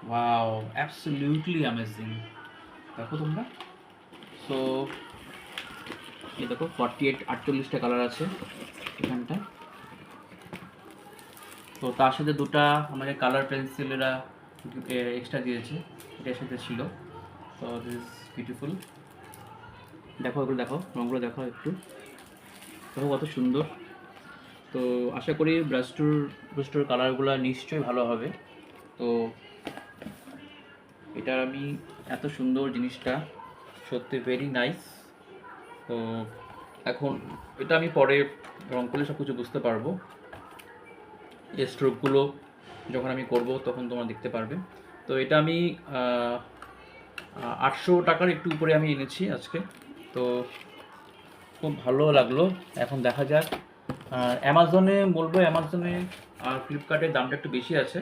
Wow, absolutely amazing. দেখো তোমরা। So এই দেখো 48 48টা কালার আছে এখানটায়। তো তার সাথে দুটা আমাদের কালার পেন্সিলেরা এক্সট্রা দিয়েছে, এটার সাথে ছিল। তো দিস বিউটিফুল। দেখো এগুলো, দেখো রঙগুলো দেখো একটু, দেখো কত সুন্দর। তো আশা করি ব্রাশটোর কালারগুলো নিশ্চয়ই ভালো হবে। তো এটা আমি এত সুন্দর জিনিসটা সত্যি ভেরি নাইস। তো এখন এটা আমি পরে রং করলে সব কিছু বুঝতে পারবো। এই স্ট্রোকগুলো যখন আমি করব তখন তোমরা দেখতে পারবে। তো এটা আমি 800 টাকার একটু উপরে আমি এনেছি আজকে। তো খুব ভালো লাগলো। এখন দেখা যাক। অ্যামাজনে বলবো, অ্যামাজনে আর ফ্লিপকার্টের দামটা একটু বেশি আছে।